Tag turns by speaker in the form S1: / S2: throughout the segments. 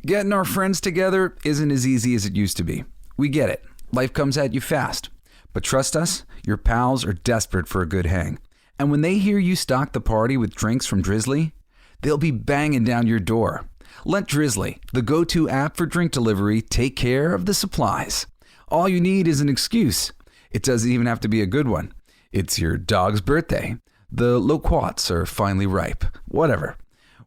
S1: Getting our friends together isn't as easy as it used to be. We get it. Life comes at you fast. But trust us, your pals are desperate for a good hang. And when they hear you stock the party with drinks from Drizzly, they'll be banging down your door. Let Drizzly, the go-to app for drink delivery, take care of the supplies. All you need is an excuse. It doesn't even have to be a good one. It's your dog's birthday. The loquats are finally ripe. Whatever.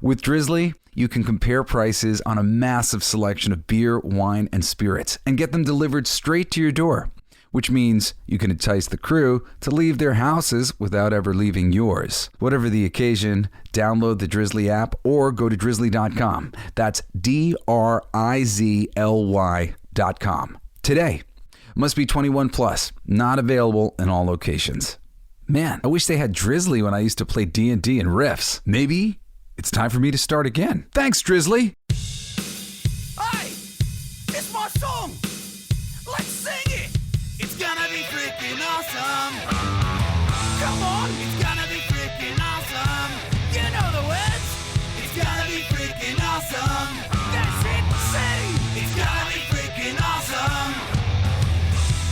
S1: With Drizzly, you can compare prices on a massive selection of beer, wine, and spirits and get them delivered straight to your door, which means you can entice the crew to leave their houses without ever leaving yours. Whatever the occasion, download the Drizzly app or go to drizzly.com. That's DRIZLY.com. Today. Must be 21 plus. Not available in all locations. Man, I wish they had Drizzly when I used to play D&D and Riffs. Maybe it's time for me to start again. Thanks, Drizzly.
S2: Hey, it's my song. Let's sing it. It's gonna be freaking awesome. Come on, it's gonna be freaking awesome. You know the words. It's gonna be freaking awesome. That's it. Say, it's gonna be freaking awesome.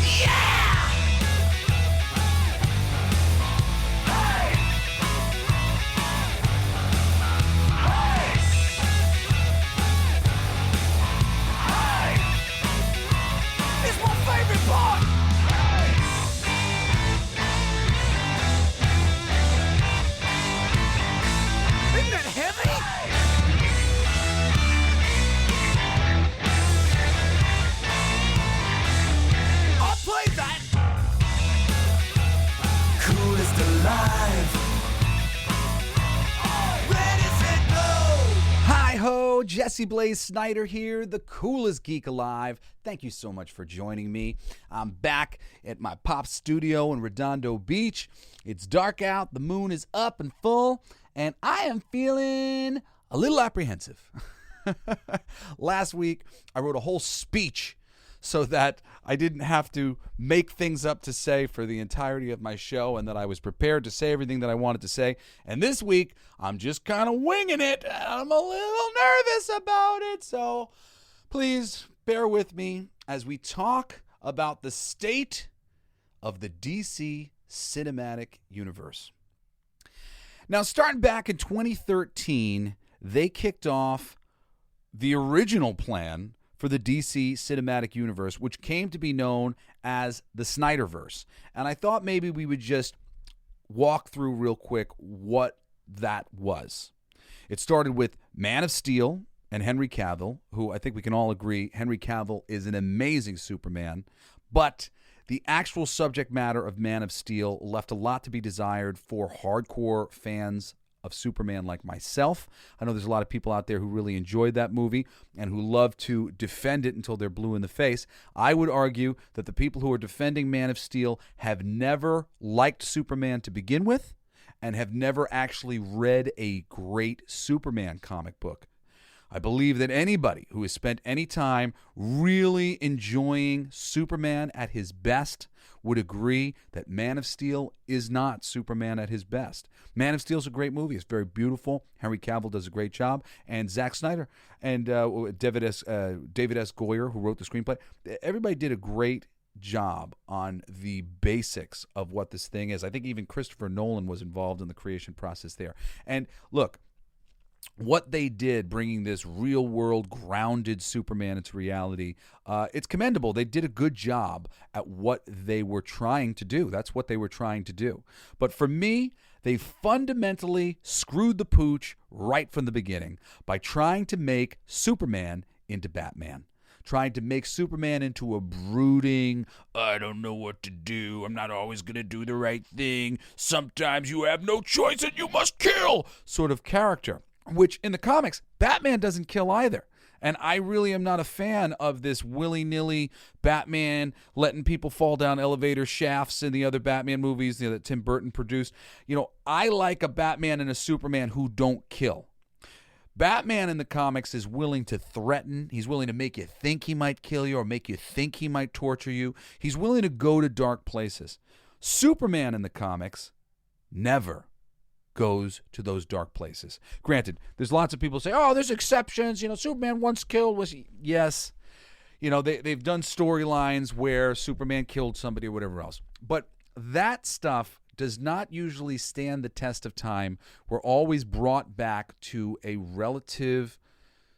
S2: Yeah! Hey! Hey! Hey! It's my favorite part! Isn't that heavy? I'll play that! Coolest alive! Ready, set, go!
S1: Hi-ho, Jesse Blaze Snider here, the coolest geek alive. Thank you so much for joining me. I'm back at my pop studio in Redondo Beach. It's dark out, the moon is up and full, and I am feeling a little apprehensive. Last week, I wrote a whole speech so that I didn't have to make things up to say for the entirety of my show and that I was prepared to say everything that I wanted to say. And this week, I'm just kind of winging it. And I'm a little nervous about it. So please bear with me as we talk about the state of the DC cinematic universe. Now, starting back in 2013, they kicked off the original plan for the DC cinematic universe, which came to be known as the Snyderverse. And I thought maybe we would just walk through real quick what that was. It started with Man of Steel and Henry Cavill, who I think we can all agree Henry Cavill is an amazing Superman, but the actual subject matter of Man of Steel left a lot to be desired for hardcore fans of Superman like myself. I know there's a lot of people out there who really enjoyed that movie and who love to defend it until they're blue in the face. I would argue that the people who are defending Man of Steel have never liked Superman to begin with and have never actually read a great Superman comic book. I believe that anybody who has spent any time really enjoying Superman at his best would agree that Man of Steel is not Superman at his best. Man of Steel is a great movie. It's very beautiful. Henry Cavill does a great job. And Zack Snyder and David S. Goyer, who wrote the screenplay, everybody did a great job on the basics of what this thing is. I think even Christopher Nolan was involved in the creation process there. And look, what they did, bringing this real-world, grounded Superman into reality, it's commendable. They did a good job at what they were trying to do. That's what they were trying to do. But for me, they fundamentally screwed the pooch right from the beginning by trying to make Superman into Batman. Trying to make Superman into a brooding, I don't know what to do, I'm not always going to do the right thing, sometimes you have no choice and you must kill sort of character. Which in the comics, Batman doesn't kill either. And I really am not a fan of this willy-nilly Batman letting people fall down elevator shafts in the other Batman movies that Tim Burton produced. I like a Batman and a Superman who don't kill. Batman in the comics is willing to threaten. He's willing to make you think he might kill you or make you think he might torture you. He's willing to go to dark places. Superman in the comics, never. goes to those dark places. Granted, there's lots of people say, oh, there's exceptions. Superman once killed was... Yes. They've done storylines where Superman killed somebody or whatever else. But that stuff does not usually stand the test of time. We're always brought back to a relative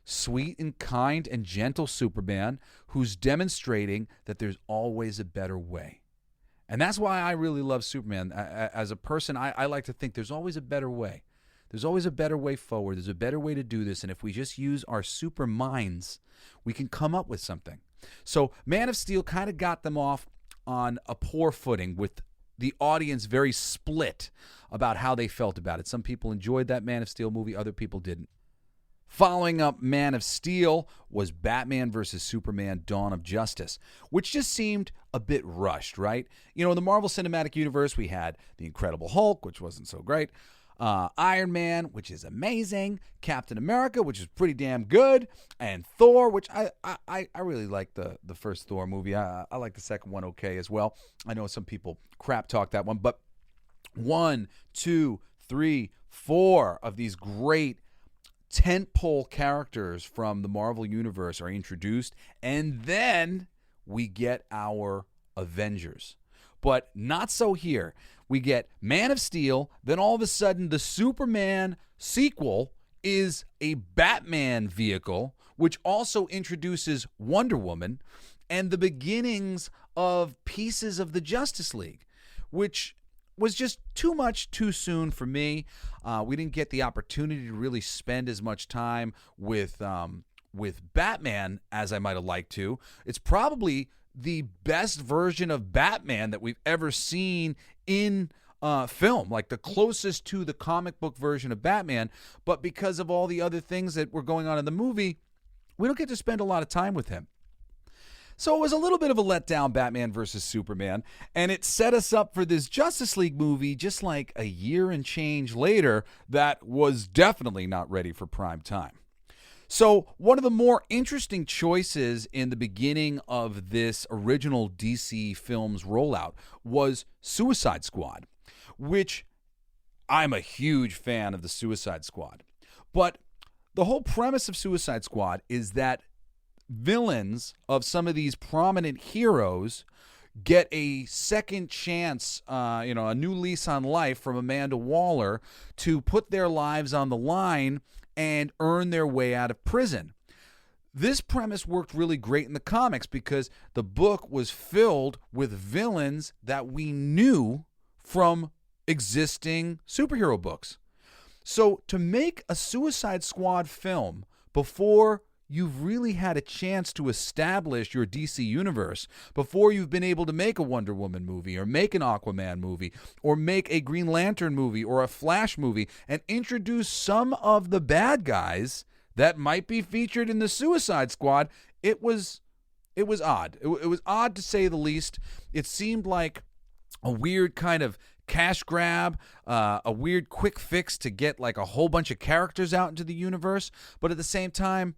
S1: sweet and kind and gentle Superman who's demonstrating that there's always a better way. And that's why I really love Superman. As a person, I like to think there's always a better way. There's always a better way forward. There's a better way to do this. And if we just use our super minds, we can come up with something. So Man of Steel kind of got them off on a poor footing, with the audience very split about how they felt about it. Some people enjoyed that Man of Steel movie. Other people didn't. Following up Man of Steel was Batman vs. Superman: Dawn of Justice, which just seemed a bit rushed, right? In the Marvel Cinematic Universe, we had The Incredible Hulk, which wasn't so great, Iron Man, which is amazing, Captain America, which is pretty damn good, and Thor, which I really like the first Thor movie. I like the second one okay as well. I know some people crap talk that one, but 1, 2, 3, 4 of these great tentpole characters from the Marvel Universe are introduced, and then we get our Avengers. But not so here. We get Man of Steel, then all of a sudden the Superman sequel is a Batman vehicle, which also introduces Wonder Woman, and the beginnings of pieces of the Justice League, which was just too much too soon for me. We didn't get the opportunity to really spend as much time with Batman as I might have liked to. It's probably the best version of Batman that we've ever seen in film, like the closest to the comic book version of Batman. But because of all the other things that were going on in the movie, we don't get to spend a lot of time with him. So it was a little bit of a letdown, Batman versus Superman, and it set us up for this Justice League movie just like a year and change later that was definitely not ready for prime time. So one of the more interesting choices in the beginning of this original DC Films rollout was Suicide Squad, which I'm a huge fan of the Suicide Squad. But the whole premise of Suicide Squad is that villains of some of these prominent heroes get a second chance, a new lease on life from Amanda Waller to put their lives on the line and earn their way out of prison. This premise worked really great in the comics because the book was filled with villains that we knew from existing superhero books. So to make a Suicide Squad film before you've really had a chance to establish your DC universe, before you've been able to make a Wonder Woman movie or make an Aquaman movie or make a Green Lantern movie or a Flash movie, and introduce some of the bad guys that might be featured in the Suicide Squad, it was odd. It was odd to say the least. It seemed like a weird kind of cash grab, a weird quick fix to get like a whole bunch of characters out into the universe, but at the same time,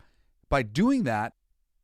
S1: by doing that,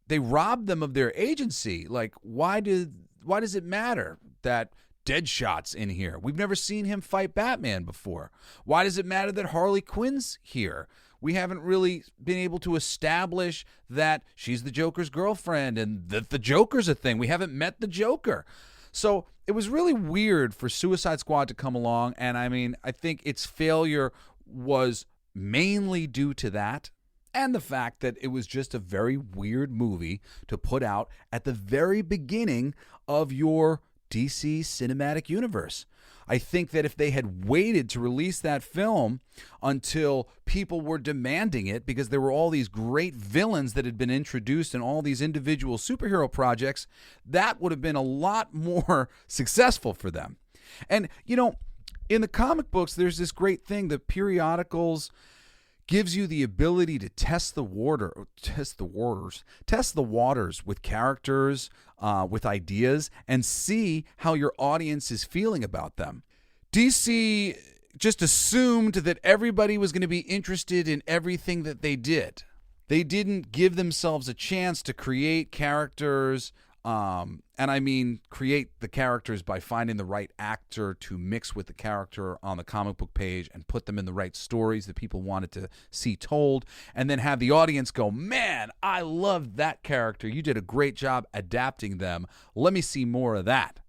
S1: they robbed them of their agency. Like, why does it matter that Deadshot's in here? We've never seen him fight Batman before. Why does it matter that Harley Quinn's here? We haven't really been able to establish that she's the Joker's girlfriend and that the Joker's a thing. We haven't met the Joker. So it was really weird for Suicide Squad to come along, and I think its failure was mainly due to that, and the fact that it was just a very weird movie to put out at the very beginning of your DC cinematic universe. I think that if they had waited to release that film until people were demanding it, because there were all these great villains that had been introduced in all these individual superhero projects, that would have been a lot more successful for them. And, in the comic books, there's this great thing, the periodicals gives you the ability to test the waters with characters, with ideas, and see how your audience is feeling about them. DC just assumed that everybody was going to be interested in everything that they did. They didn't give themselves a chance to create characters And I mean create the characters by finding the right actor to mix with the character on the comic book page and put them in the right stories that people wanted to see told, and then have the audience go, man, I loved that character. You did a great job adapting them. Let me see more of that.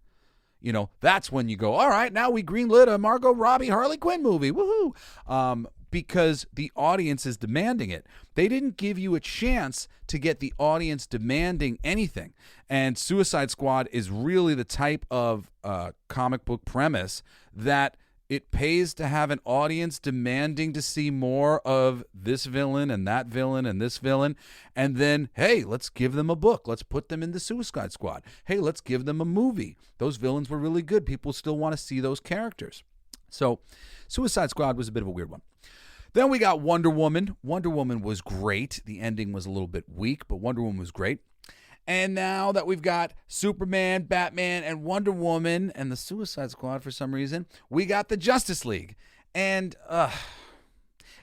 S1: That's when you go, all right, now we greenlit a Margot Robbie Harley Quinn movie. Woohoo! Because the audience is demanding it. They didn't give you a chance to get the audience demanding anything. And Suicide Squad is really the type of comic book premise that it pays to have an audience demanding to see more of this villain and that villain and this villain. And then, hey, let's give them a book. Let's put them in the Suicide Squad. Hey, let's give them a movie. Those villains were really good. People still want to see those characters. So Suicide Squad was a bit of a weird one. Then we got Wonder Woman. Wonder Woman was great. The ending was a little bit weak, but Wonder Woman was great. And now that we've got Superman, Batman, and Wonder Woman, and the Suicide Squad for some reason, we got the Justice League. And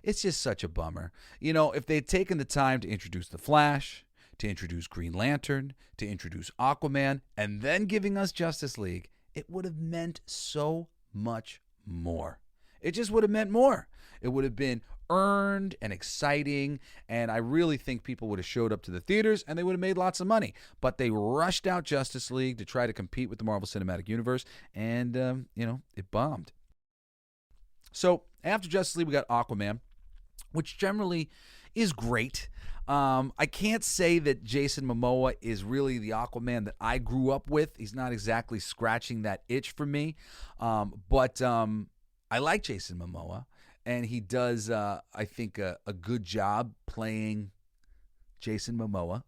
S1: it's just such a bummer. If they'd taken the time to introduce the Flash, to introduce Green Lantern, to introduce Aquaman, and then giving us Justice League, it would have meant so much more. It just would have meant more. It would have been earned and exciting, and I really think people would have showed up to the theaters and they would have made lots of money. But they rushed out Justice League to try to compete with the Marvel Cinematic Universe, and, it bombed. So after Justice League, we got Aquaman, which generally is great. I can't say that Jason Momoa is really the Aquaman that I grew up with. He's not exactly scratching that itch for me, but I like Jason Momoa. And he does, I think, a good job playing Jason Momoa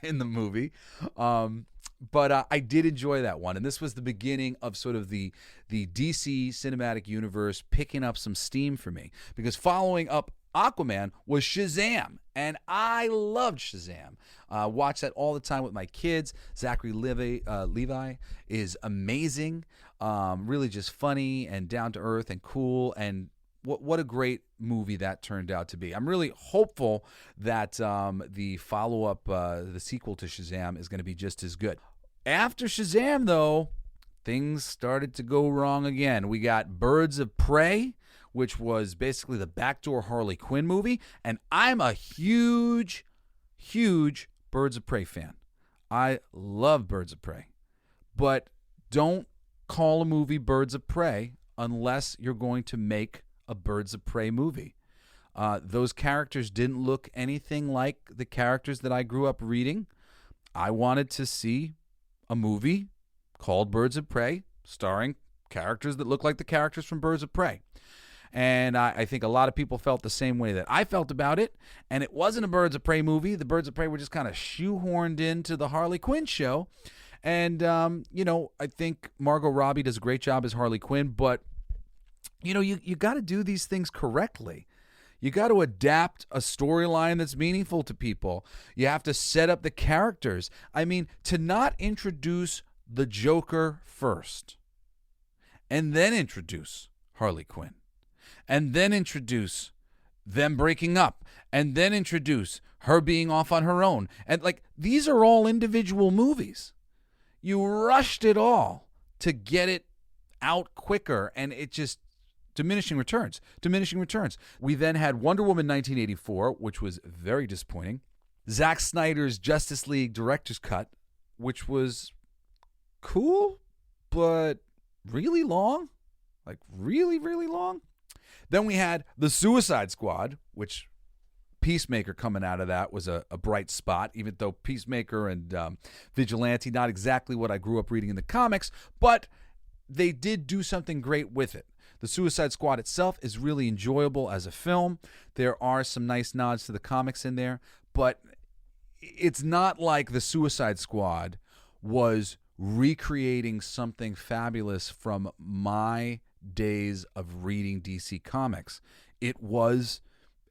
S1: in the movie. But I did enjoy that one. And this was the beginning of sort of the DC Cinematic Universe picking up some steam for me. Because following up Aquaman was Shazam. And I loved Shazam. Watch that all the time with my kids. Zachary Levi is amazing. Really just funny and down to earth and cool, and what a great movie that turned out to be. I'm really hopeful that the follow-up, the sequel to Shazam, is going to be just as good. After Shazam, though, things started to go wrong again. We got Birds of Prey, which was basically the backdoor Harley Quinn movie, and I'm a huge, huge Birds of Prey fan. I love Birds of Prey, but don't call a movie Birds of Prey unless you're going to make a Birds of Prey movie. Those characters didn't look anything like the characters that I grew up reading. I wanted to see a movie called Birds of Prey starring characters that look like the characters from Birds of Prey. And I think a lot of people felt the same way that I felt about it. And it wasn't a Birds of Prey movie. The Birds of Prey were just kind of shoehorned into the Harley Quinn show. And, I think Margot Robbie does a great job as Harley Quinn, but you got to do these things correctly. You got to adapt a storyline that's meaningful to people. You have to set up the characters. I mean, to not introduce the Joker first, and then introduce Harley Quinn, and then introduce them breaking up, and then introduce her being off on her own. And, these are all individual movies. You rushed it all to get it out quicker, and it just diminishing returns. We then had Wonder Woman 1984, which was very disappointing. Zack Snyder's Justice League Director's Cut, which was cool, but really long. Really, really long. Then we had The Suicide Squad, which Peacemaker coming out of that was a bright spot, even though Peacemaker and Vigilante, not exactly what I grew up reading in the comics, but they did do something great with it. The Suicide Squad itself is really enjoyable as a film. There are some nice nods to the comics in there, but it's not like the Suicide Squad was recreating something fabulous from my days of reading DC Comics. It was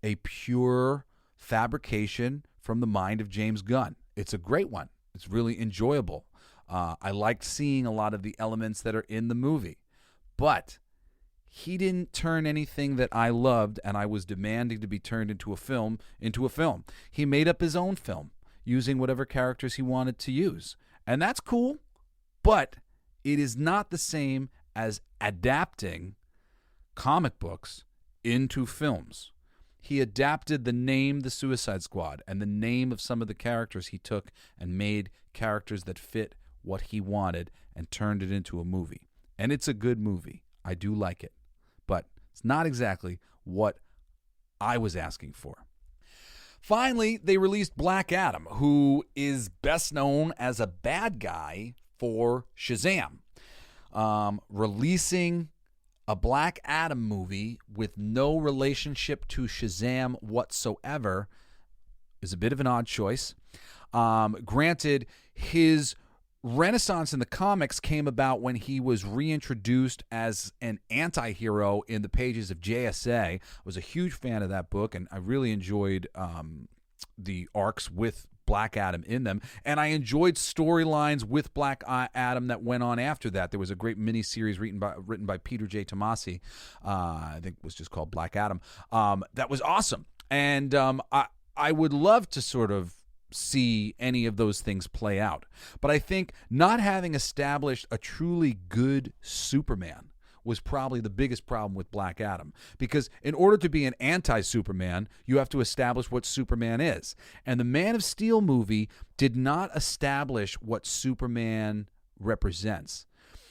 S1: a pure fabrication from the mind of James Gunn. It's a great one. It's really enjoyable. I liked seeing a lot of the elements that are in the movie, but he didn't turn anything that I loved and I was demanding to be turned into a film. He made up his own film using whatever characters he wanted to use. And that's cool, but it is not the same as adapting comic books into films. He adapted the name The Suicide Squad and the name of some of the characters he took and made characters that fit what he wanted and turned it into a movie. And it's a good movie. I do like it. But it's not exactly what I was asking for. Finally, they released Black Adam, who is best known as a bad guy for Shazam. Releasing a Black Adam movie with no relationship to Shazam whatsoever is a bit of an odd choice. Granted, his renaissance in the comics came about when he was reintroduced as an anti-hero in the pages of JSA. I was a huge fan of that book, and I really enjoyed the arcs with Black Adam in them, and I enjoyed storylines with Black Adam that went on after that. There was a great miniseries written by Peter J. Tomasi, I think it was just called Black Adam, that was awesome, and I would love to sort of see any of those things play out. But I think not having established a truly good Superman was probably the biggest problem with Black Adam. Because in order to be an anti-Superman, you have to establish what Superman is. And the Man of Steel movie did not establish what Superman represents.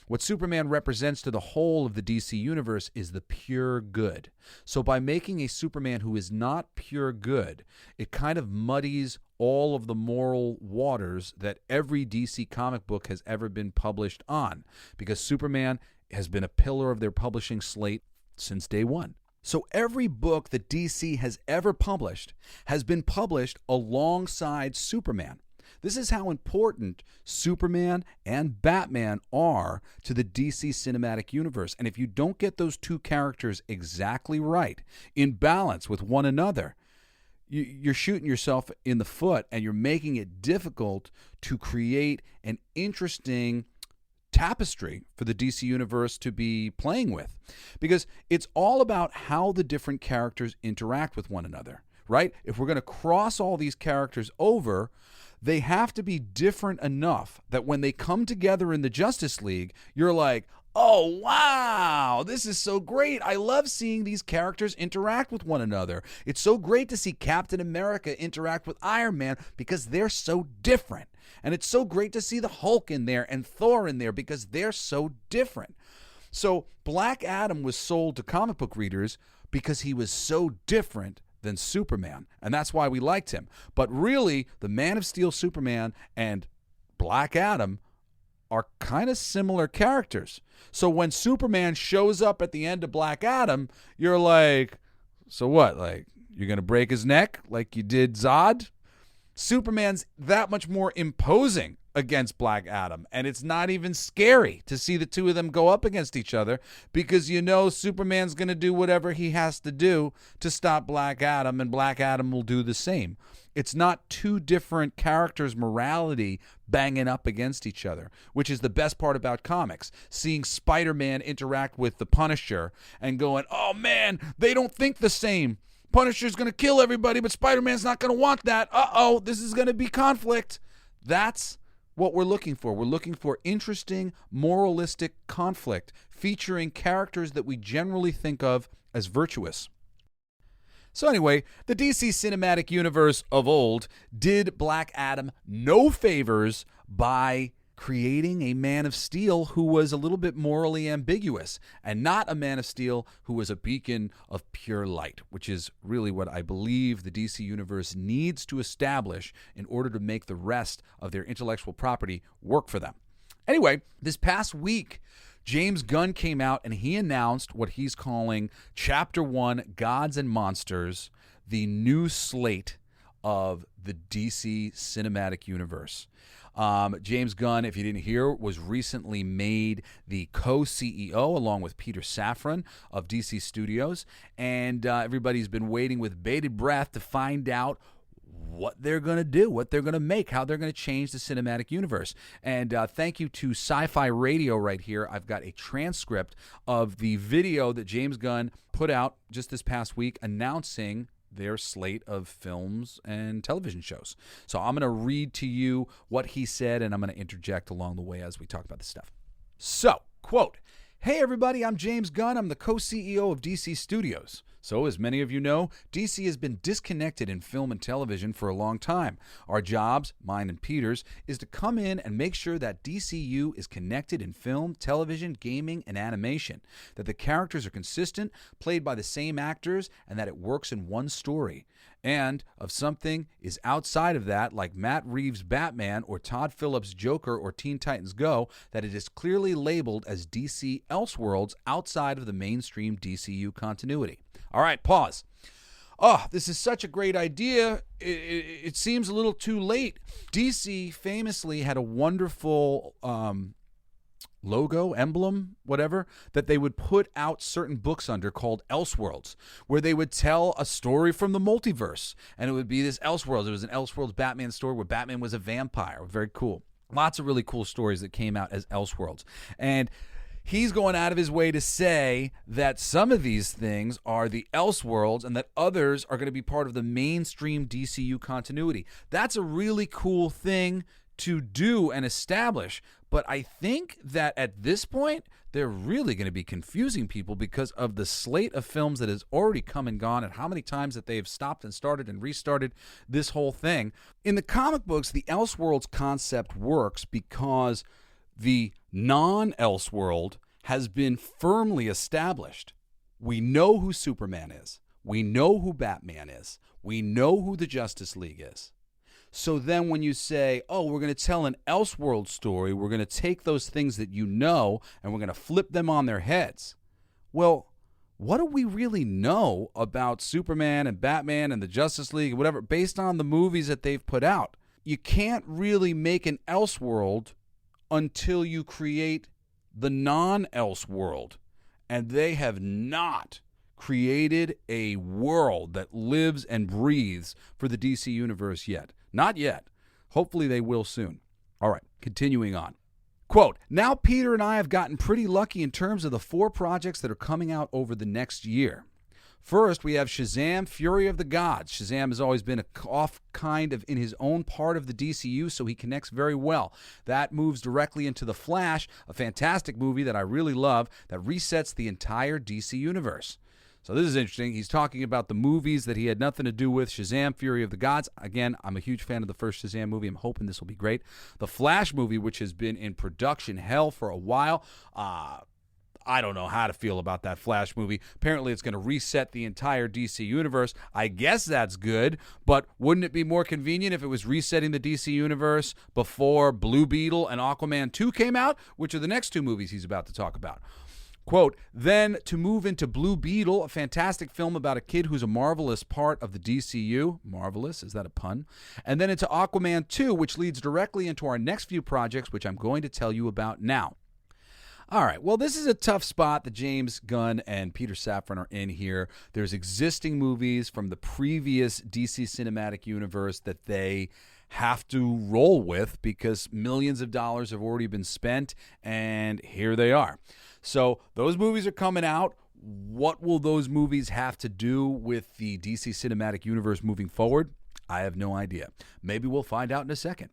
S1: What Superman represents to the whole of the DC universe is the pure good. So by making a Superman who is not pure good, it kind of muddies all of the moral waters that every DC comic book has ever been published on, because Superman has been a pillar of their publishing slate since day one. So every book that DC has ever published has been published alongside Superman. This is how important Superman and Batman are to the DC cinematic universe. And if you don't get those two characters exactly right, in balance with one another, you're shooting yourself in the foot, and you're making it difficult to create an interesting tapestry for the DC universe to be playing with. Because it's all about how the different characters interact with one another, right? If we're going to cross all these characters over, they have to be different enough that when they come together in the Justice League, you're like, oh, wow, this is so great. I love seeing these characters interact with one another. It's so great to see Captain America interact with Iron Man because they're so different. And it's so great to see the Hulk in there and Thor in there because they're so different. So Black Adam was sold to comic book readers because he was so different than Superman. And that's why we liked him. But really, the Man of Steel Superman and Black Adam are kind of similar characters. So when Superman shows up at the end of Black Adam, you're like, so what? Like, you're going to break his neck like you did Zod? Superman's that much more imposing against Black Adam, and it's not even scary to see the two of them go up against each other, because you know Superman's going to do whatever he has to do to stop Black Adam, and Black Adam will do the same. It's not two different characters' morality banging up against each other, which is the best part about comics. Seeing Spider-Man interact with the Punisher and going, oh man, they don't think the same. Punisher's going to kill everybody, but Spider-Man's not going to want that. Uh-oh, this is going to be conflict. That's what we're looking for. We're looking for interesting, moralistic conflict featuring characters that we generally think of as virtuous. So anyway, the DC cinematic universe of old did Black Adam no favors by creating a Man of Steel who was a little bit morally ambiguous, and not a Man of Steel who was a beacon of pure light, which is really what I believe the DC universe needs to establish in order to make the rest of their intellectual property work for them. Anyway, this past week, James Gunn came out and he announced what he's calling Chapter 1, Gods and Monsters, the new slate of the DC cinematic universe. James Gunn, if you didn't hear, was recently made the co-CEO along with Peter Safran of DC Studios, and everybody's been waiting with bated breath to find out what they're going to do, what they're going to make, how they're going to change the cinematic universe. And thank you to Sci-Fi Radio right here. I've got a transcript of the video that James Gunn put out just this past week announcing their slate of films and television shows. So I'm going to read to you what he said, and I'm going to interject along the way as we talk about this stuff. So, quote, "Hey everybody, I'm James Gunn. I'm the co-CEO of DC Studios. So, as many of you know, DC has been disconnected in film and television for a long time. Our jobs, mine and Peter's, is to come in and make sure that DCU is connected in film, television, gaming, and animation, that the characters are consistent, played by the same actors, and that it works in one story. And if something is outside of that, like Matt Reeves' Batman or Todd Phillips' Joker or Teen Titans Go, that it is clearly labeled as DC Elseworlds outside of the mainstream DCU continuity." All right, pause. Oh, this is such a great idea. It seems a little too late. DC famously had a wonderful logo, emblem, whatever, that they would put out certain books under called Elseworlds, where they would tell a story from the multiverse. And it would be this Elseworlds. It was an Elseworlds Batman story where Batman was a vampire. Very cool. Lots of really cool stories that came out as Elseworlds. And he's going out of his way to say that some of these things are the Elseworlds and that others are going to be part of the mainstream DCU continuity. That's a really cool thing to do and establish. But I think that at this point, they're really going to be confusing people because of the slate of films that has already come and gone and how many times that they've stopped and started and restarted this whole thing. In the comic books, the Elseworlds concept works because the non-Elseworld has been firmly established. We know who Superman is. We know who Batman is. We know who the Justice League is. So then when you say, oh, we're going to tell an Elseworld story, we're going to take those things that you know and we're going to flip them on their heads. Well, what do we really know about Superman and Batman and the Justice League, whatever, based on the movies that they've put out? You can't really make an Elseworld until you create the non-Elseworld. And they have not created a world that lives and breathes for the DC Universe yet. Not yet. Hopefully they will soon. All right, continuing on. Quote, "Now Peter and I have gotten pretty lucky in terms of the 4 projects that are coming out over the next year. First, we have Shazam! Fury of the Gods. Shazam has always been off kind of in his own part of the DCU, so he connects very well. That moves directly into The Flash, a fantastic movie that I really love that resets the entire DC universe." So this is interesting. He's talking about the movies that he had nothing to do with. Shazam! Fury of the Gods. Again, I'm a huge fan of the first Shazam movie. I'm hoping this will be great. The Flash movie, which has been in production hell for a while. I don't know how to feel about that Flash movie. Apparently, it's going to reset the entire DC universe. I guess that's good, but wouldn't it be more convenient if it was resetting the DC universe before Blue Beetle and Aquaman 2 came out, which are the next 2 movies he's about to talk about? Quote, "Then to move into Blue Beetle, a fantastic film about a kid who's a marvelous part of the DCU. Marvelous, is that a pun? And then into Aquaman 2, which leads directly into our next few projects, which I'm going to tell you about now." All right, well, this is a tough spot that James Gunn and Peter Safran are in here. There's existing movies from the previous DC Cinematic Universe that they have to roll with because millions of dollars have already been spent, and here they are. So those movies are coming out. What will those movies have to do with the DC Cinematic Universe moving forward? I have no idea. Maybe we'll find out in a second.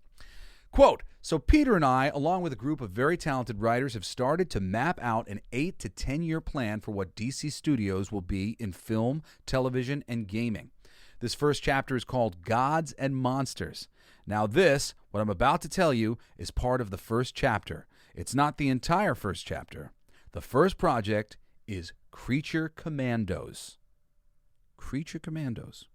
S1: Quote, "So Peter and I, along with a group of very talented writers, have started to map out an 8 to 10-year plan for what DC Studios will be in film, television, and gaming. This first chapter is called Gods and Monsters. Now this, what I'm about to tell you, is part of the first chapter. It's not the entire first chapter. The first project is Creature Commandos." Creature Commandos.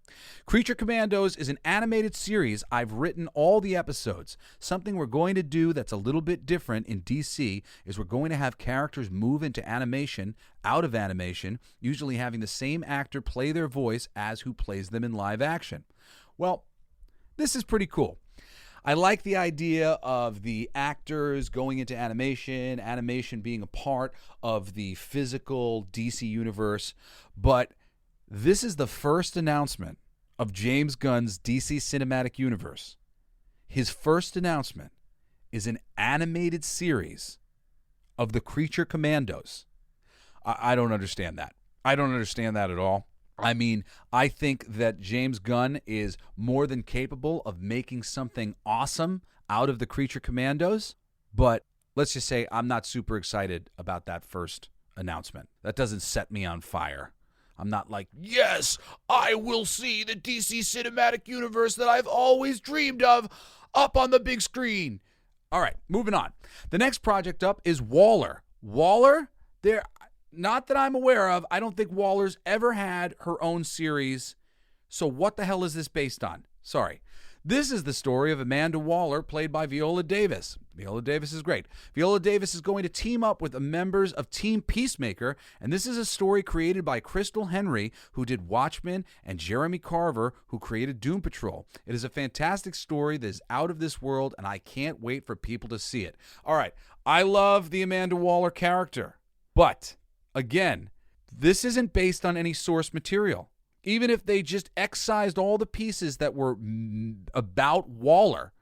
S1: Creature Commandos is an animated series. I've written all the episodes. Something we're going to do that's a little bit different in DC is we're going to have characters move into animation, out of animation, usually having the same actor play their voice as who plays them in live action. Well, this is pretty cool. I like the idea of the actors going into animation, animation being a part of the physical DC universe, but this is the first announcement of James Gunn's DC Cinematic Universe. His first announcement is an animated series of the Creature Commandos. I don't understand that. I don't understand that at all. I mean, I think that James Gunn is more than capable of making something awesome out of the Creature Commandos, but let's just say I'm not super excited about that first announcement. That doesn't set me on fire. I'm not like, yes, I will see the DC cinematic universe that I've always dreamed of up on the big screen. All right, moving on. The next project up is Waller. Waller, not that I'm aware of, I don't think Waller's ever had her own series. So what the hell is this based on? Sorry. This is the story of Amanda Waller, played by Viola Davis. Viola Davis is great. Viola Davis is going to team up with the members of Team Peacemaker, and this is a story created by Crystal Henry, who did Watchmen, and Jeremy Carver, who created Doom Patrol. It is a fantastic story that is out of this world, and I can't wait for people to see it. All right, I love the Amanda Waller character, but, again, this isn't based on any source material. Even if they just excised all the pieces that were about Waller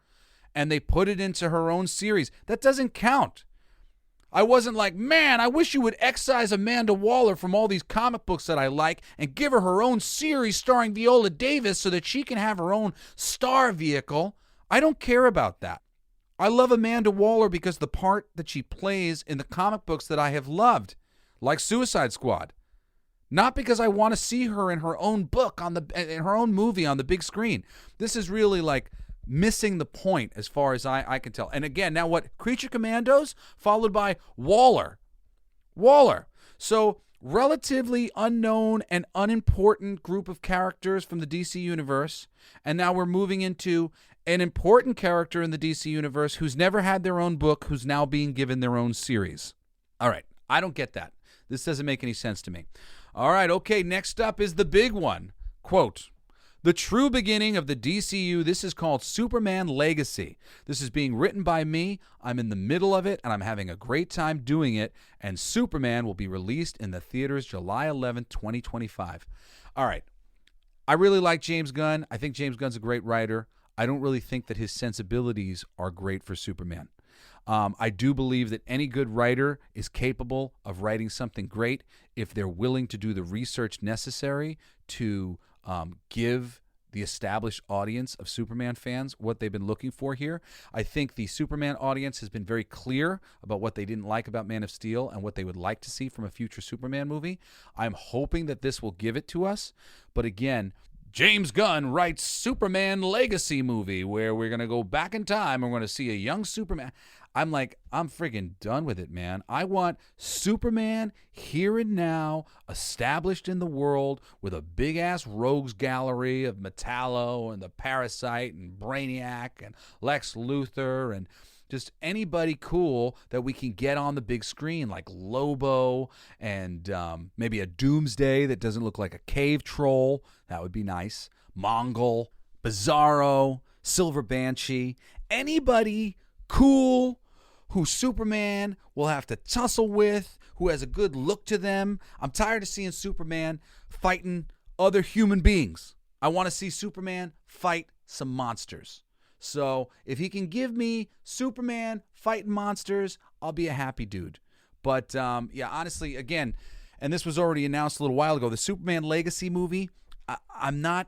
S1: and they put it into her own series, that doesn't count. I wasn't like, man, I wish you would excise Amanda Waller from all these comic books that I like and give her own series starring Viola Davis so that she can have her own star vehicle. I don't care about that. I love Amanda Waller because the part that she plays in the comic books that I have loved, like Suicide Squad. Not because I want to see her in her own book in her own movie on the big screen. This is really like missing the point as far as I can tell. And again, now what? Creature Commandos followed by Waller. Waller. So relatively unknown and unimportant group of characters from the DC universe. And now we're moving into an important character in the DC universe who's never had their own book, who's now being given their own series. All right. I don't get that. This doesn't make any sense to me. All right, okay, next up is the big one. Quote, the true beginning of the DCU, this is called Superman Legacy. This is being written by me. I'm in the middle of it, and I'm having a great time doing it, and Superman will be released in the theaters July 11th, 2025. All right, I really like James Gunn. I think James Gunn's a great writer. I don't really think that his sensibilities are great for Superman. I do believe that any good writer is capable of writing something great if they're willing to do the research necessary to give the established audience of Superman fans what they've been looking for here. I think the Superman audience has been very clear about what they didn't like about Man of Steel and what they would like to see from a future Superman movie. I'm hoping that this will give it to us. But again, James Gunn writes Superman Legacy movie where we're going to go back in time and we're going to see a young Superman. I'm like, I'm friggin' done with it, man. I want Superman here and now, established in the world with a big-ass rogues gallery of Metallo and the Parasite and Brainiac and Lex Luthor and just anybody cool that we can get on the big screen, like Lobo and maybe a Doomsday that doesn't look like a cave troll. That would be nice. Mongol, Bizarro, Silver Banshee. Anybody cool who Superman will have to tussle with, who has a good look to them. I'm tired of seeing Superman fighting other human beings. I want to see Superman fight some monsters. So if he can give me Superman fighting monsters, I'll be a happy dude. But yeah, honestly, again, and this was already announced a little while ago, the Superman Legacy movie, I'm not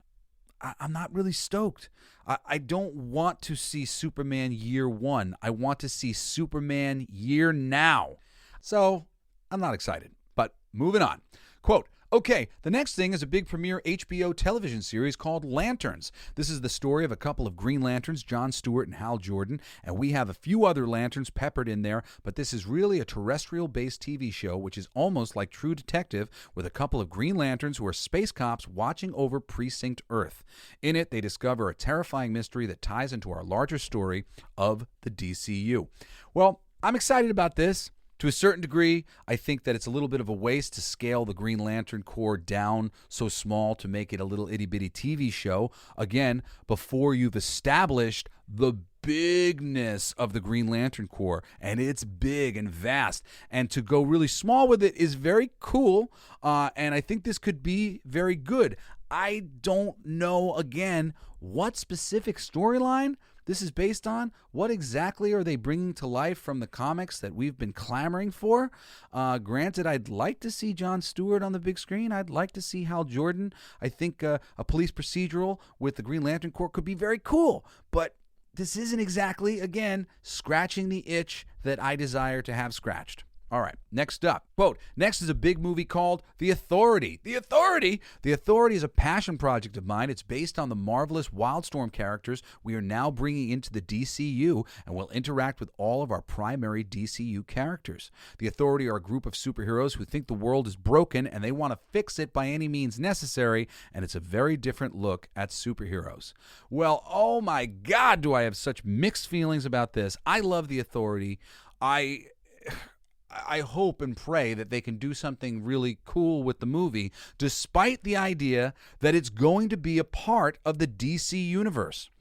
S1: really stoked. I don't want to see Superman year one. I want to see Superman year now. So I'm not excited, but moving on. Quote, okay, the next thing is a big premiere HBO television series called Lanterns. This is the story of a couple of Green Lanterns, Jon Stewart and Hal Jordan, and we have a few other Lanterns peppered in there, but this is really a terrestrial-based TV show, which is almost like True Detective, with a couple of Green Lanterns who are space cops watching over Precinct Earth. In it, they discover a terrifying mystery that ties into our larger story of the DCU. Well, I'm excited about this. To a certain degree, I think that it's a little bit of a waste to scale the Green Lantern Corps down so small to make it a little itty-bitty TV show. Again, before you've established the bigness of the Green Lantern Corps, and it's big and vast. And to go really small with it is very cool, and I think this could be very good. I don't know, again, what specific storyline this is based on? What exactly are they bringing to life from the comics that we've been clamoring for? Granted, I'd like to see Jon Stewart on the big screen. I'd like to see Hal Jordan. I think a police procedural with the Green Lantern Corps could be very cool. But this isn't exactly, again, scratching the itch that I desire to have scratched. All right, next up. Quote, next is a big movie called The Authority. The Authority? The Authority is a passion project of mine. It's based on the marvelous Wildstorm characters we are now bringing into the DCU and will interact with all of our primary DCU characters. The Authority are a group of superheroes who think the world is broken and they want to fix it by any means necessary, and it's a very different look at superheroes. Well, oh my God, do I have such mixed feelings about this. I love The Authority. I hope and pray that they can do something really cool with the movie, despite the idea that it's going to be a part of the DC universe.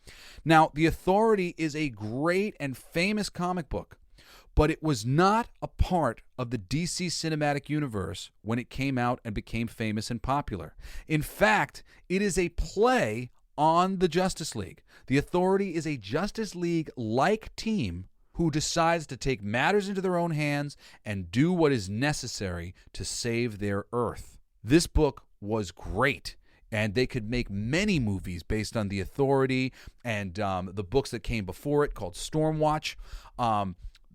S1: Now, The Authority is a great and famous comic book, but it was not a part of the DC cinematic universe when it came out and became famous and popular. In fact, it is a play on the Justice League. The Authority is a Justice League-like team who decides to take matters into their own hands and do what is necessary to save their Earth. This book was great, and they could make many movies based on The Authority and the books that came before it called Stormwatch.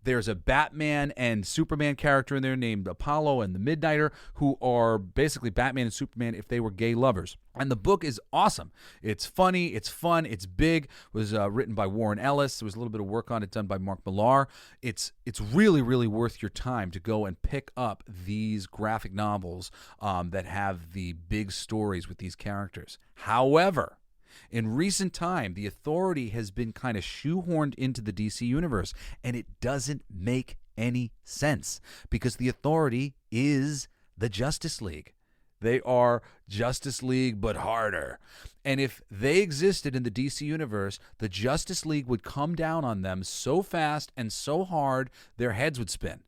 S1: There's a Batman and Superman character in there named Apollo and the Midnighter, who are basically Batman and Superman if they were gay lovers. And the book is awesome. It's funny, it's fun, it's big. It was written by Warren Ellis. There was a little bit of work on it done by Mark Millar. It's really, really worth your time to go and pick up these graphic novels that have the big stories with these characters. However, in recent time, The Authority has been kind of shoehorned into the DC universe, and it doesn't make any sense because The Authority is the Justice League. They are Justice League, but harder. And if they existed in the DC universe, the Justice League would come down on them so fast and so hard, their heads would spin.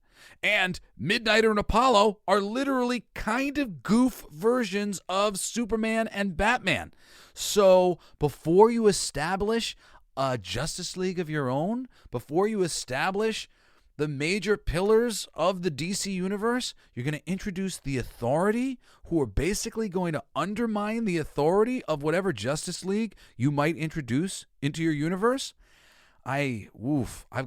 S1: And Midnighter and Apollo are literally kind of goof versions of Superman and Batman. So before you establish a Justice League of your own, before you establish the major pillars of the DC universe, you're going to introduce the Authority, who are basically going to undermine the authority of whatever Justice League you might introduce into your universe. I've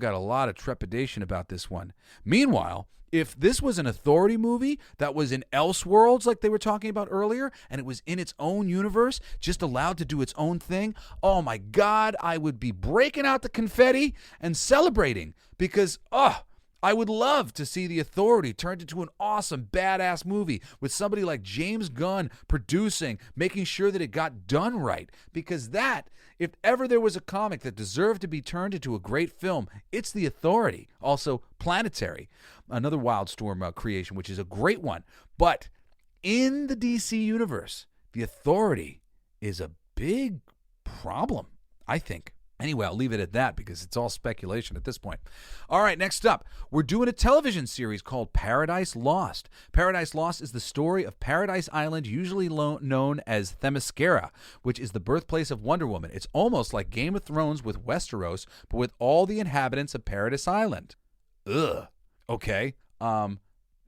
S1: got a lot of trepidation about this one. Meanwhile, if this was an Authority movie that was in Elseworlds like they were talking about earlier, and it was in its own universe, just allowed to do its own thing, oh my God, I would be breaking out the confetti and celebrating because, I would love to see The Authority turned into an awesome, badass movie with somebody like James Gunn producing, making sure that it got done right. Because that, if ever there was a comic that deserved to be turned into a great film, it's The Authority. Also, Planetary, another Wildstorm creation, which is a great one. But in the DC universe, The Authority is a big problem, I think. Anyway, I'll leave it at that because it's all speculation at this point. All right, next up, we're doing a television series called Paradise Lost. Paradise Lost is the story of Paradise Island, usually known as Themyscira, which is the birthplace of Wonder Woman. It's almost like Game of Thrones with Westeros, but with all the inhabitants of Paradise Island. Ugh. Okay.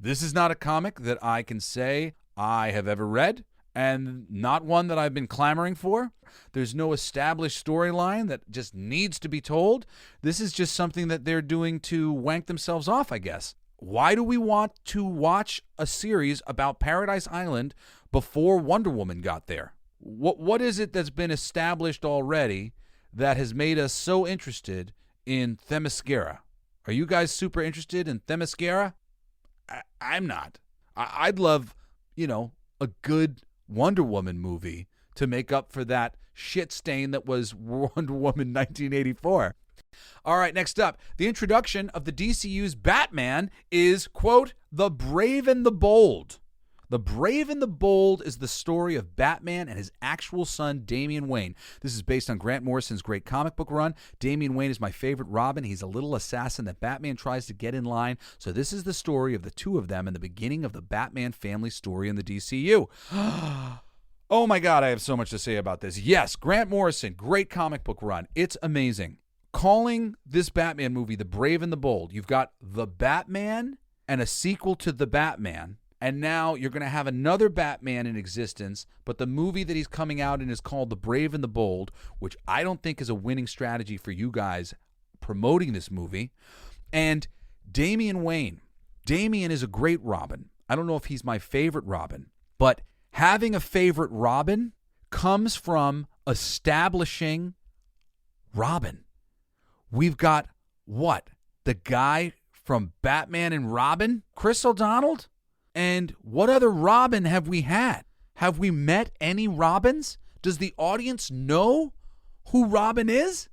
S1: This is not a comic that I can say I have ever read, and not one that I've been clamoring for. There's no established storyline that just needs to be told. This is just something that they're doing to wank themselves off, I guess. Why do we want to watch a series about Paradise Island before Wonder Woman got there? What is it that's been established already that has made us so interested in Themyscira? Are you guys super interested in Themyscira? I'm not. I'd love, a good Wonder Woman movie to make up for that shit stain that was Wonder Woman 1984. All right, next up, the introduction of the DCU's Batman is, quote, The Brave and the Bold. The Brave and the Bold is the story of Batman and his actual son, Damian Wayne. This is based on Grant Morrison's great comic book run. Damian Wayne is my favorite Robin. He's a little assassin that Batman tries to get in line. So this is the story of the two of them and the beginning of the Batman family story in the DCU. Oh my God, I have so much to say about this. Yes, Grant Morrison, great comic book run. It's amazing. calling this Batman movie The Brave and the Bold. You've got The Batman and a sequel to The Batman, and now you're going to have another Batman in existence, but the movie that he's coming out in is called The Brave and the Bold, which I don't think is a winning strategy for you guys promoting this movie. And Damian Wayne. Damian is a great Robin. I don't know if he's my favorite Robin, but having a favorite Robin comes from establishing Robin. We've got what? The guy from Batman and Robin, Chris O'Donnell? And what other Robin have we had? Have we met any Robins? Does the audience know who Robin is?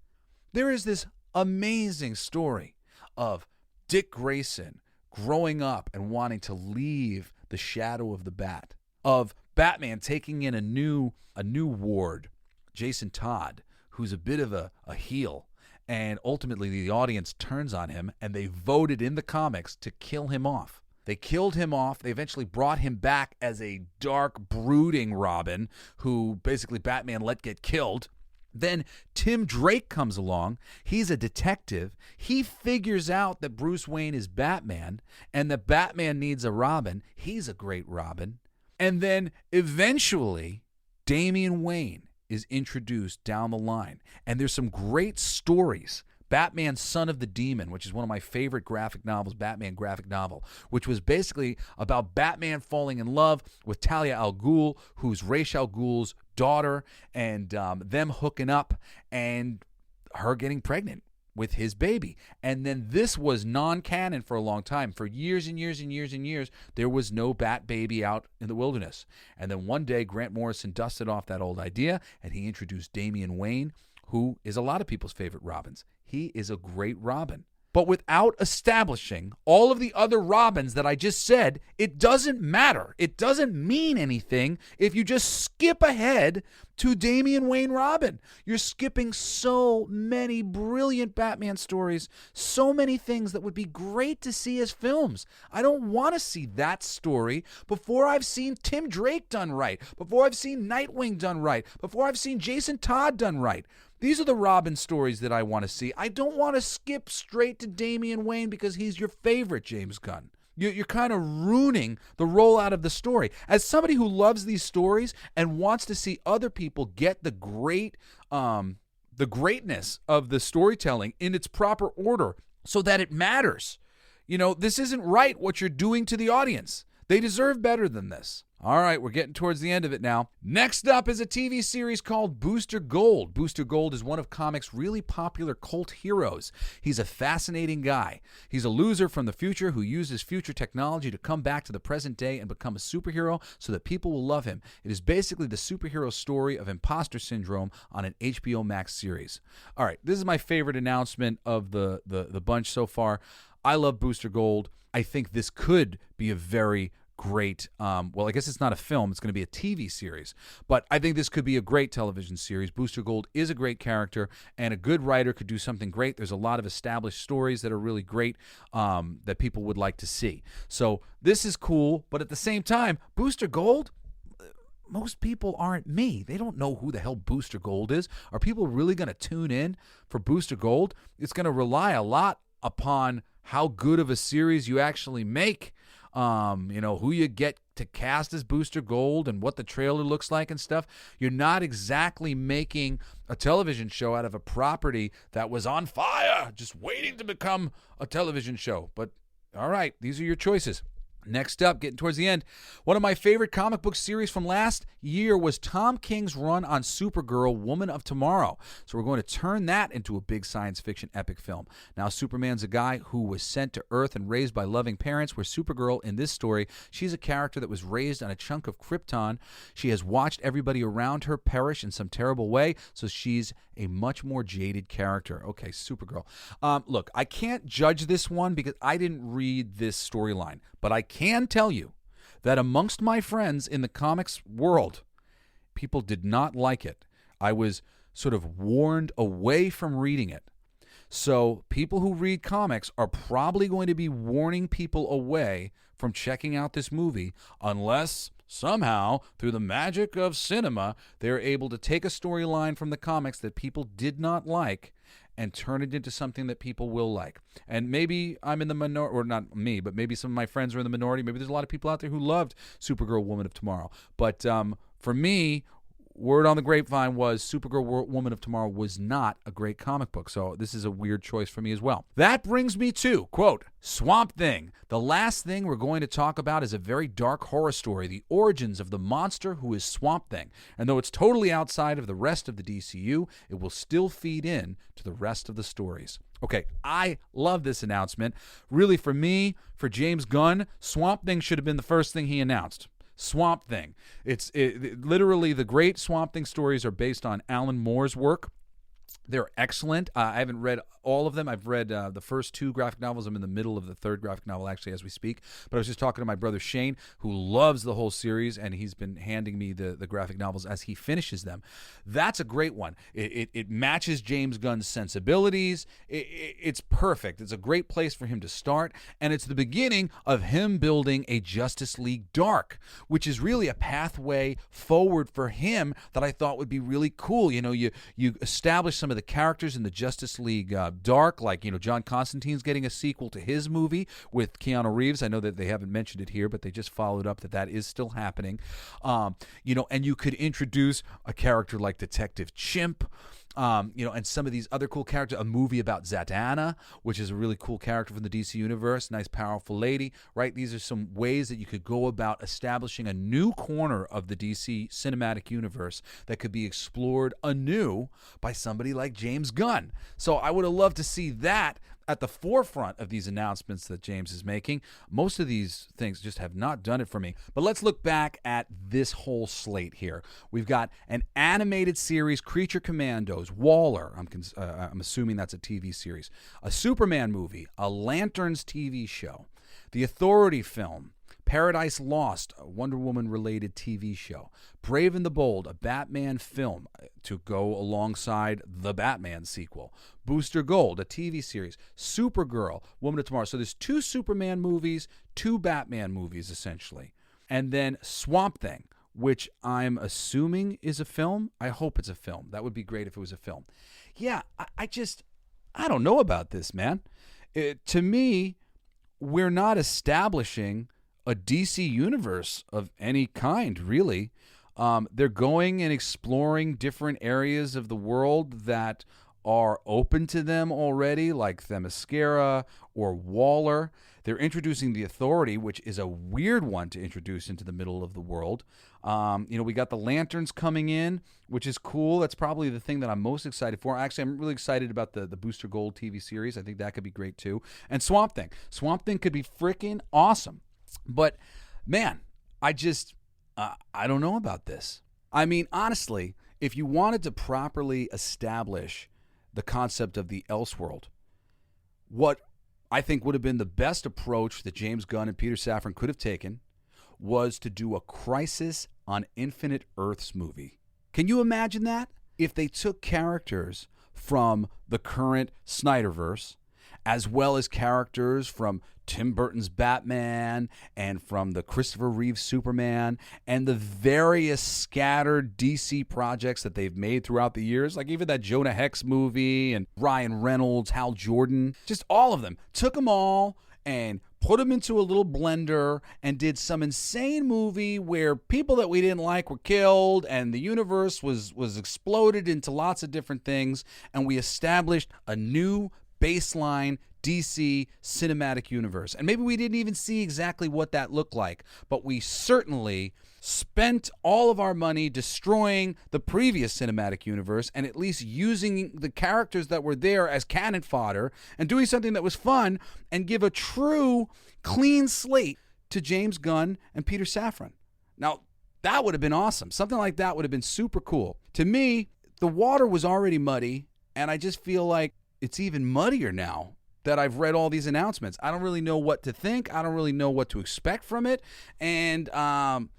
S1: There is this amazing story of Dick Grayson growing up and wanting to leave the shadow of the bat, of Batman taking in a new ward, Jason Todd, who's a bit of a heel, and ultimately the audience turns on him, and they voted in the comics to kill him off. They killed him off. They eventually brought him back as a dark, brooding Robin who basically Batman let get killed. Then Tim Drake comes along. He's a detective. He figures out that Bruce Wayne is Batman and that Batman needs a Robin. He's a great Robin. And then eventually Damian Wayne is introduced down the line. And there's some great stories. Batman, Son of the Demon, which is one of my favorite graphic novels, Batman graphic novel, which was basically about Batman falling in love with Talia al Ghul, who's Ra's al Ghul's daughter, and them hooking up and her getting pregnant with his baby. And then this was non-canon for a long time. For years and years and years and years, there was no Bat baby out in the wilderness. And then one day, Grant Morrison dusted off that old idea, and he introduced Damian Wayne, who is a lot of people's favorite Robins. He is a great Robin. But without establishing all of the other Robins that I just said, it doesn't matter. It doesn't mean anything if you just skip ahead to Damian Wayne Robin. You're skipping so many brilliant Batman stories, so many things that would be great to see as films. I don't want to see that story before I've seen Tim Drake done right, before I've seen Nightwing done right, before I've seen Jason Todd done right. These are the Robin stories that I want to see. I don't want to skip straight to Damian Wayne because he's your favorite James Gunn. You're kind of ruining the rollout of the story. As somebody who loves these stories and wants to see other people get the greatness of the storytelling in its proper order so that it matters. You know, this isn't right what you're doing to the audience. They deserve better than this. All right, we're getting towards the end of it now. Next up is a TV series called Booster Gold. Booster Gold is one of comics' really popular cult heroes. He's a fascinating guy. He's a loser from the future who uses future technology to come back to the present day and become a superhero so that people will love him. It is basically the superhero story of imposter syndrome on an HBO Max series. All right, this is my favorite announcement of the bunch so far. I love Booster Gold. I think this could be a very great, well, I guess it's not a film, it's going to be a TV series, but I think this could be a great television series. Booster Gold is a great character, and a good writer could do something great. There's a lot of established stories that are really great that people would like to see. So this is cool, but at the same time, Booster Gold, most people aren't me. They don't know who the hell Booster Gold is. Are people really going to tune in for Booster Gold? It's going to rely a lot upon how good of a series you actually make. Who you get to cast as Booster Gold and what the trailer looks like and stuff. You're not exactly making a television show out of a property that was on fire, just waiting to become a television show. But all right, these are your choices. Next up, getting towards the end, one of my favorite comic book series from last year was Tom King's run on Supergirl, Woman of Tomorrow. So we're going to turn that into a big science fiction epic film. Now, Superman's a guy who was sent to Earth and raised by loving parents, where Supergirl, in this story, she's a character that was raised on a chunk of Krypton. She has watched everybody around her perish in some terrible way, so she's a much more jaded character. Okay, Supergirl. Look, I can't judge this one because I didn't read this storyline, but I can tell you that amongst my friends in the comics world, people did not like it. I was sort of warned away from reading it. So people who read comics are probably going to be warning people away from checking out this movie unless somehow, through the magic of cinema, they're able to take a storyline from the comics that people did not like and turn it into something that people will like. And maybe I'm in the minority, or not me, but maybe some of my friends are in the minority. Maybe there's a lot of people out there who loved Supergirl Woman of Tomorrow. But for me, word on the grapevine was Supergirl Woman of Tomorrow was not a great comic book. So this is a weird choice for me as well. That brings me to, quote, Swamp Thing. The last thing we're going to talk about is a very dark horror story, the origins of the monster who is Swamp Thing. And though it's totally outside of the rest of the DCU, it will still feed in to the rest of the stories. Okay, I love this announcement. Really, for me, for James Gunn, Swamp Thing should have been the first thing he announced. Swamp Thing. It's literally the great Swamp Thing stories are based on Alan Moore's work. They're excellent. I haven't read all of them. I've read the first 2 graphic novels. I'm in the middle of the 3rd graphic novel, actually, as we speak. But I was just talking to my brother Shane, who loves the whole series, and he's been handing me the graphic novels as he finishes them. That's a great one. It matches James Gunn's sensibilities. It's perfect. It's a great place for him to start, and it's the beginning of him building a Justice League Dark, which is really a pathway forward for him that I thought would be really cool. You know, you establish some of the characters in the Justice League Dark, like, you know, John Constantine's getting a sequel to his movie with Keanu Reeves. I know that they haven't mentioned it here, but they just followed up that is still happening. You know, and you could introduce a character like Detective Chimp, you know, and some of these other cool characters, a movie about Zatanna, which is a really cool character from the DC universe, nice, powerful lady, right? These are some ways that you could go about establishing a new corner of the DC cinematic universe that could be explored anew by somebody like James Gunn. So I would have loved to see that at the forefront of these announcements that James is making. Most of these things just have not done it for me. But let's look back at this whole slate here. We've got an animated series, Creature Commandos, Waller, I'm assuming that's a TV series, a Superman movie, a Lanterns TV show, the Authority film, Paradise Lost, a Wonder Woman-related TV show, Brave and the Bold, a Batman film to go alongside the Batman sequel, Booster Gold, a TV series, Supergirl, Woman of Tomorrow. So there's 2 Superman movies, 2 Batman movies, essentially. And then Swamp Thing, which I'm assuming is a film. I hope it's a film. That would be great if it was a film. Yeah, I don't know about this, man. To me, we're not establishing a DC universe of any kind, really. They're going and exploring different areas of the world that are open to them already, like Themyscira or Waller. They're introducing the Authority, which is a weird one to introduce into the middle of the world. You know, we got the Lanterns coming in, which is cool. That's probably the thing that I'm most excited for. Actually, I'm really excited about the Booster Gold TV series. I think that could be great too. And Swamp Thing. Swamp Thing could be freaking awesome. But, man, I don't know about this. I mean, honestly, if you wanted to properly establish the concept of the Elseworld, what I think would have been the best approach that James Gunn and Peter Safran could have taken was to do a Crisis on Infinite Earths movie. Can you imagine that? If they took characters from the current Snyderverse, as well as characters from Tim Burton's Batman and from the Christopher Reeve Superman and the various scattered DC projects that they've made throughout the years, like even that Jonah Hex movie and Ryan Reynolds, Hal Jordan, just all of them. Took them all and put them into a little blender and did some insane movie where people that we didn't like were killed and the universe was exploded into lots of different things, and we established a new baseline DC cinematic universe. And maybe we didn't even see exactly what that looked like, but we certainly spent all of our money destroying the previous cinematic universe and at least using the characters that were there as cannon fodder and doing something that was fun and give a true clean slate to James Gunn and Peter Safran. Now, that would have been awesome. Something like that would have been super cool. To me, the water was already muddy, and I just feel like it's even muddier now that I've read all these announcements. I don't really know what to think. I don't really know what to expect from it. And I'm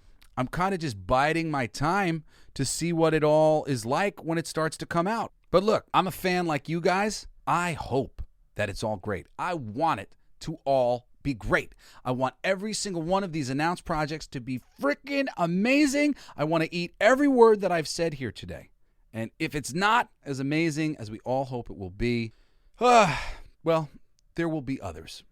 S1: kind of just biding my time to see what it all is like when it starts to come out. But look, I'm a fan like you guys. I hope that it's all great. I want it to all be great. I want every single one of these announced projects to be freaking amazing. I want to eat every word that I've said here today. And if it's not as amazing as we all hope it will be, well, there will be others.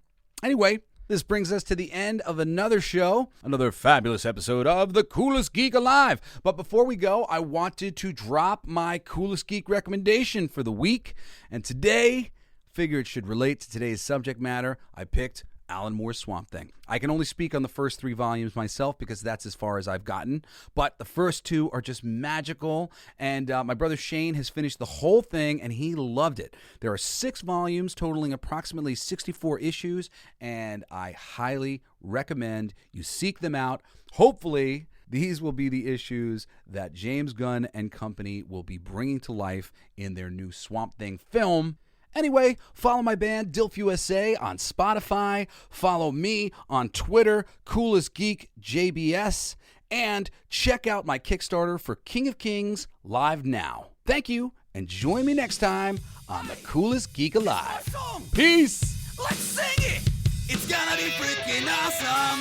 S1: Anyway, this brings us to the end of another show, another fabulous episode of The Coolest Geek Alive. But before we go, I wanted to drop my Coolest Geek recommendation for the week. And today, figured it should relate to today's subject matter. I picked Alan Moore's Swamp Thing. I can only speak on the first 3 volumes myself because that's as far as I've gotten, but the first 2 are just magical, and my brother Shane has finished the whole thing, and he loved it. There are 6 volumes totaling approximately 64 issues, and I highly recommend you seek them out. Hopefully, these will be the issues that James Gunn and company will be bringing to life in their new Swamp Thing film. Anyway, follow my band, Dilf USA, on Spotify. Follow me on Twitter, Coolest Geek JBS. And check out my Kickstarter for King of Kings live now. Thank you, and join me next time on The Coolest Geek Alive. Peace!
S2: Let's sing it! It's gonna be freaking awesome!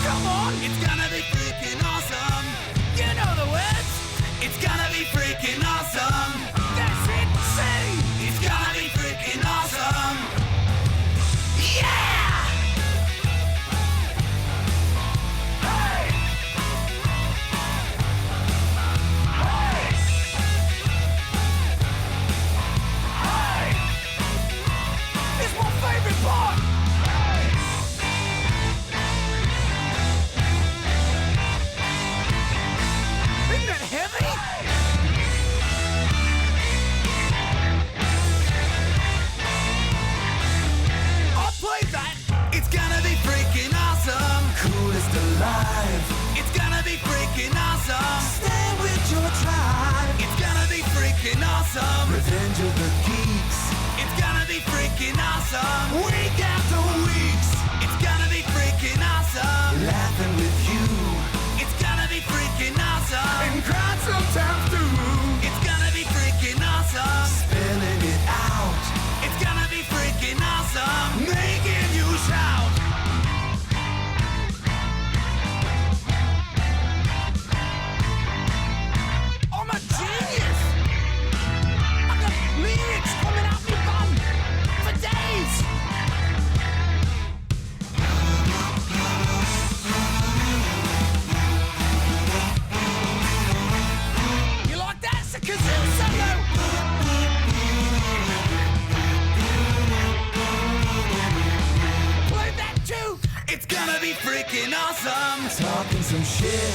S2: Come on! It's gonna be freaking awesome! You know the words! It's gonna be freaking awesome! That's it! Sing! It's gonna be freaking awesome! Yeah! Hey! Hey! Hey! It's my favorite part! Isn't that heavy? I'll play that. It's gonna be freaking awesome. Coolest alive. It's gonna be freaking awesome. Stand with your tribe. It's gonna be freaking awesome. Revenge of the Geeks. It's gonna be freaking awesome. Week after weeks. It's gonna be freaking awesome. Laughing with you. It's gonna be freaking awesome. And cry sometimes too. It's gonna be freaking awesome. Spilling it out. It's gonna be freaking awesome. Making you shout. I'm a genius. I got lyrics coming out me bum for days. You like that? It's a kazoo solo. Play that too. It's gonna be freaking awesome. Talking some shit.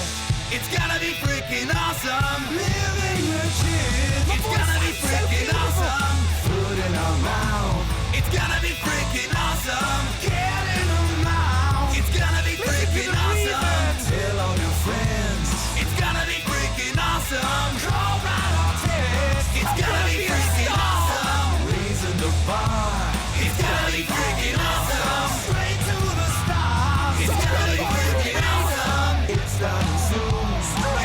S2: It's gonna be freaking awesome. Living legit. It's gonna be freaking awesome. Food in our mouth. It's gonna be freaking awesome. Get in our mouth. It's gonna be freaking awesome. Tell all your friends. It's gonna be freaking awesome. Call right on text. It's gonna be freaking awesome. Raising the bar. It's gonna be freaking awesome. Straight to the stars. It's gonna be freaking awesome. It's starting soon.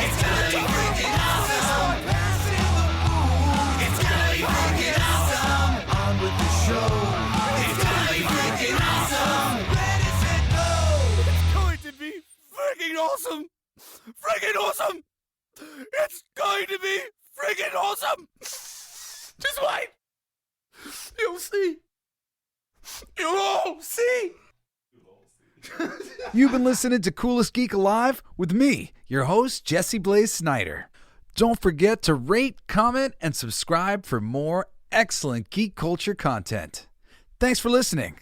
S2: It's gonna be freaking awesome. Passing the moon. It's gonna be freaking awesome. On with the show. It's gonna be freaking awesome. Ready, set, go. It's going to be freaking awesome. Freaking awesome. It's going to be freaking awesome. Just wait. You'll see. You'll all see.
S1: You've been listening to Coolest Geek Alive with me, your host, Jesse Blaze Snider. Don't forget to rate, comment, and subscribe for more excellent geek culture content. Thanks for listening.